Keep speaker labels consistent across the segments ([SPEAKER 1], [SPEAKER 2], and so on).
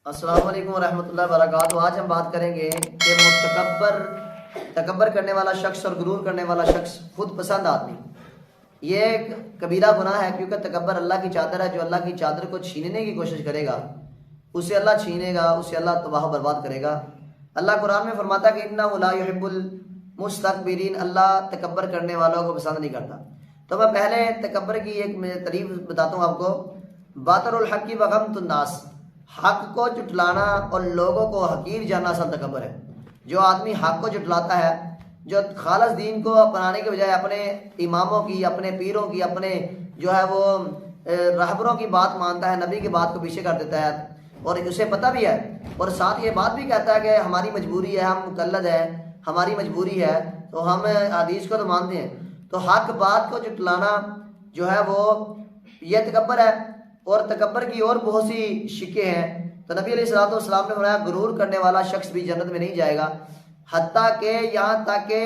[SPEAKER 1] अस्सलाम वालेकुम रहमतुल्लाहि व बरकातुहू। आज हम बात करेंगे कि तकब्बर करने वाला शख्स और गुरूर करने वाला शख्स, खुद पसंद आदमी, ये एक कबीरा गुनाह है। क्योंकि तकब्बर अल्लाह की चादर है। जो अल्लाह की चादर को छीनने की कोशिश करेगा उसे अल्लाह छीनेगा, उसे अल्लाह तबाह बर्बाद करेगा। अल्लाह कुरान में फरमाता है कि इन्नहु ला युहिब्बुल मुस्तकबिरीन, अल्लाह तकब्बर करने वालों को पसंद नहीं करता। तो मैं पहले तकब्बर की एक तारीफ बताता हूँ आपको। बातरुल हक़ व गम्तुन नास, हक को जुटलाना और लोगों को हकीर जानना असल तकब्बर है। जो आदमी हक को जुटलाता है, जो खालस दीन को अपनाने के बजाय अपने इमामों की, अपने पीरों की, अपने जो है वो रहबरों की बात मानता है, नबी की बात को पीछे कर देता है और उसे पता भी है और साथ ये बात भी कहता है कि हमारी मजबूरी है, हम मुकल्लद है, हमारी मजबूरी है, तो हम हदीस को तो मानते हैं। तो हक बात को जुटलाना जो है वो ये तकब्बर है। और तकब्बर की और बहुत सी शिक्के हैं। तो नबी अलैहिस्सलातु वस्सलाम ने फरमाया गुरूर करने वाला शख्स भी जन्नत में नहीं जाएगा, हत्ता के यहाँ तक के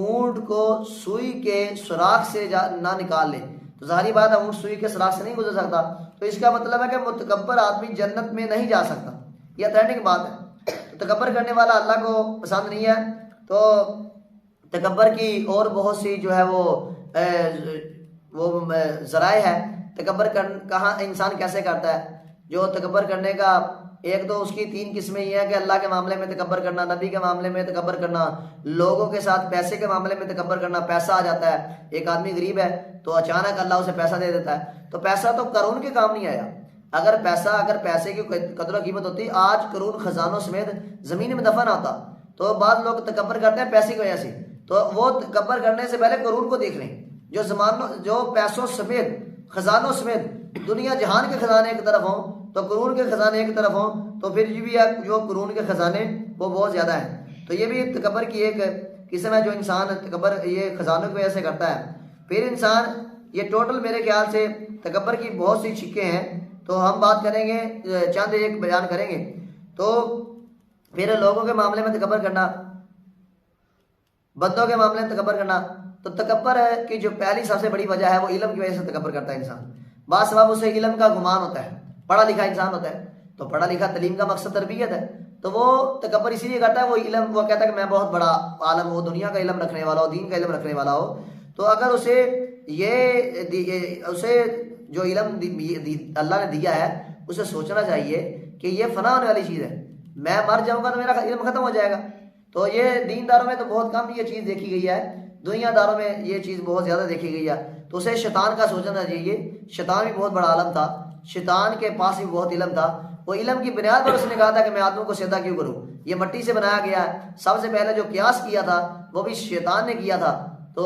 [SPEAKER 1] ऊंट को सुई के सुराख से ना निकाल ले। तो जाहिर बात है ऊंट सुई के सुराख से नहीं गुजर सकता। तो इसका मतलब है कि मुतकब्बर आदमी जन्नत में नहीं जा सकता। यह अथेंटिक बात है। तो तकब्बर करने वाला अल्लाह को पसंद नहीं है। तो तकब्बर की और बहुत सी जो है वो ज़राए है। तकब्बर कहाँ इंसान कैसे करता है? जो तकब्बर करने का एक तो उसकी तीन किस्में ये हैं कि अल्लाह के मामले में तकब्बर करना, नबी के मामले में तकब्बर करना, लोगों के साथ पैसे के मामले में तकब्बर करना। पैसा आ जाता है, एक आदमी गरीब है तो अचानक अल्लाह उसे पैसा दे देता है। तो पैसा तो करोड़ के काम नहीं आया। अगर पैसे की कदर कीमत होती, आज करोड़ खजानों समेत जमीन में दफन आता। तो बाद लोग तकब्बर करते हैं पैसे की वजह से। तो वो तकब्बर करने से पहले करोड़ को देख लें। जो पैसों समेत, खजानों समेत, दुनिया जहान के खजाने एक तरफ हों तो कुरून के खजाने एक तरफ हों, तो फिर भी जो कुरून के खजाने वो बहुत ज़्यादा हैं। तो ये भी तकब्बर की एक किस्म है जो इंसान तकब्बर ये खजानों की वजह से करता है। फिर इंसान ये टोटल मेरे ख्याल से तकब्बर की बहुत सी शिक्के हैं। तो हम बात करेंगे, चंद एक बयान करेंगे। तो फिर लोगों के मामले में तकब्बर करना, बंदों के मामले में तकब्बर करना। तो तकब्बर है कि जो पहली सबसे बड़ी वजह है वो इल्म की वजह से तकब्बर करता है इंसान। बात सबब उसे इल्म का गुमान होता है, पढ़ा लिखा इंसान होता है। तो पढ़ा लिखा तलीम का मकसद तरबियत है। तो वो तकब्बर इसीलिए करता है, वो इल्म, वो कहता है कि मैं बहुत बड़ा आलम हो, दुनिया का इल्म रखने वाला हो, दीन का इल्म रखने वाला हो। तो अगर उसे जो इल्म अल्लाह ने दिया है उसे सोचना चाहिए कि ये फना होने वाली चीज़ है, मैं मर जाऊंगा तो मेरा इल्म खत्म हो जाएगा। तो ये दीनदारों में तो बहुत कम ये चीज़ देखी गई है, दुनियादारों में ये चीज़ बहुत ज़्यादा देखी गई है। तो उसे शैतान का सोचना चाहिए। शैतान भी बहुत बड़ा आलम था, शैतान के पास भी बहुत इल्म था। वो इल्म की बुनियाद पर उसने कहा था कि मैं आदमों को सीधा क्यों करूं, ये मट्टी से बनाया गया है। सबसे पहले जो कियास किया था वो भी शैतान ने किया था। तो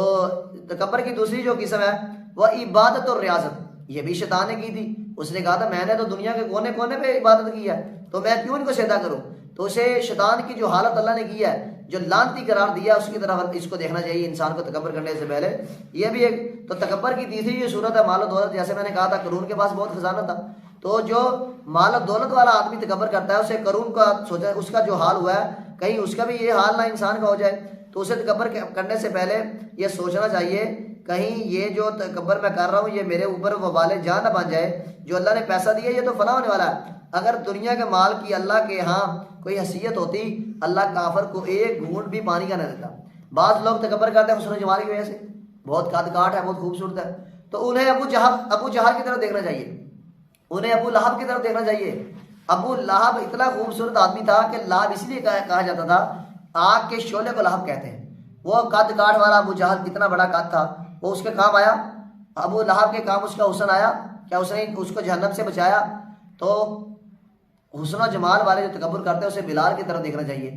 [SPEAKER 1] तकब्बर की दूसरी जो किस्म है वह इबादत और रियाजत, ये भी शैतान ने की थी। उसने कहा था मैंने तो दुनिया के कोने कोने पे इबादत की है, तो मैं क्यों इनको सीधा करूं। तो उसे शैतान की जो हालत अल्लाह ने की है, जो लानती करार दिया, उसकी तरफ इसको देखना चाहिए इंसान को तकब्बर करने से पहले। ये भी एक तो तकब्बर की तीसरी जो सूरत है माल दौलत। जैसे मैंने कहा था करून के पास बहुत खजाना था। तो जो माल दौलत वाला आदमी तकब्बर करता है उसे करून का सोचा, उसका जो हाल हुआ है कहीं उसका भी ये हाल ना इंसान का हो जाए। तो उसे तकब्बर करने से पहले ये सोचना चाहिए कहीं ये जो तकब्बर मैं कर रहा हूँ ये मेरे ऊपर वबाले जान ना बन जाए। जो अल्लाह ने पैसा दिया ये तो फना होने वाला है। अगर दुनिया के माल की अल्लाह के यहाँ कोई हैसियत होती, अल्लाह काफर को एक घूंट भी पानी का न देता। बाज़ लोग तकब्बर करते हैं हुस्न जमाल की वजह से, बहुत कद काठ है, बहुत खूबसूरत है, तो उन्हें अबू जहल की तरफ देखना चाहिए, उन्हें अबू लहब की तरफ देखना चाहिए। अबू लहब इतना खूबसूरत आदमी था कि लहब इसलिए कहा जाता था, आग के शोले को लहब कहते हैं। वो कद काठ वाला अबू जहल कितना बड़ा कद था, वो उसके काम आया। अबू लहब के काम उसका हुस्न आया, क्या उसने उसको जहन्नम से बचाया। तो हुस्न जमाल वाले जो तकब्बुर करते हैं उसे बिलाल की तरफ देखना चाहिए,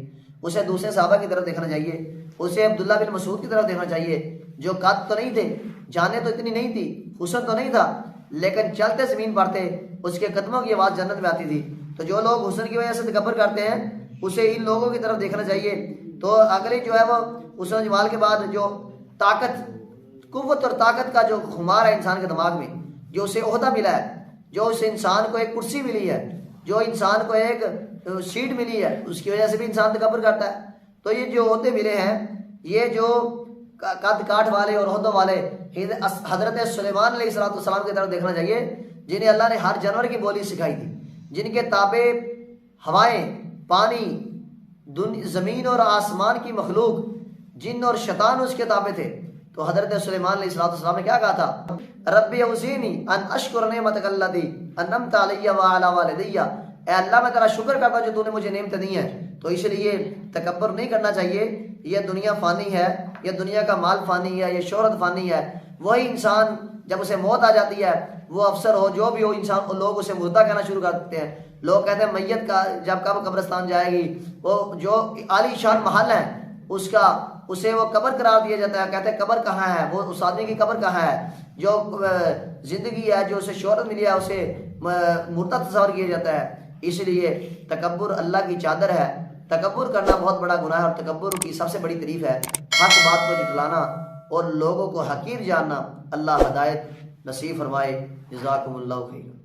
[SPEAKER 1] उसे दूसरे सहाबा की तरफ देखना चाहिए, उसे अब्दुल्ला बिन मसूद की तरफ देखना चाहिए। जो कद तो नहीं थे, जाने तो इतनी नहीं थी, हुस्न तो नहीं था, लेकिन चलते ज़मीन पर थे, उसके कदमों की आवाज़ जन्नत में आती थी। तो जो लोग हुस्न की वजह से तकब्बुर करते हैं उसे इन लोगों की तरफ देखना चाहिए। तो अगली जो है वो हुस्न जमाल के बाद जो ताकत, कुव्वत और ताकत का जो खुमार है इंसान के दिमाग में, जो उसे ओहदा मिला है, जो उस इंसान को एक कुर्सी मिली है, जो इंसान को एक सीट मिली है, उसकी वजह से भी इंसान तकब्बुर करता है। तो ये जो ओहदे मिले हैं, ये जो कद काठ वाले और ओहदों वाले हजरत सुलेमान अलैहिस्सलाम की तरफ देखना चाहिए, जिन्हें अल्लाह ने हर जानवर की बोली सिखाई थी, जिनके ताबे हवाएं, पानी, ज़मीन और आसमान की मखलूक, जिन और शैतान उसके ताबे थे। तो हज़रत सुलेमान अलैहिस्सलाम ने क्या कहा था? रब्बी औज़ीनी अन अश्कुर नेमतक अल्लती अनअमत अलैया व अला वालिदैया। ए अल्लाह, मैं तेरा शुक्र करता जो तूने मुझे नेमतें दी हैं। तो इसलिए तकब्बुर नहीं करना चाहिए। ये दुनिया फ़ानी है, ये दुनिया का माल फ़ानी है, ये शोहरत फ़ानी है। वही इंसान जब उसे मौत आ जाती है, वो अफसर हो जो भी हो इंसान, लोग उसे मुर्दा कहना शुरू कर देते हैं। लोग कहते हैं मैयत का जब कब कब्रिस्तान जाएगी, वो जो आलीशान महल है उसका उसे वो कब्र करार दिया जाता है। कहते हैं कब्र कहाँ है, वो उस आदमी की कब्र कहाँ है। जो जिंदगी है, जो उसे शोहरत मिली है, उसे मुर्दा तस्वर किया जाता है। इसलिए तकब्बुर अल्लाह की चादर है। तकब्बुर करना बहुत बड़ा गुनाह है और तकब्बुर की सबसे बड़ी तारीफ है हक बात को जुटलाना और लोगों को हकीर जानना। अल्लाह हदायत नसीब फरमाए। जज़ाकुमुल्लाहु खैर।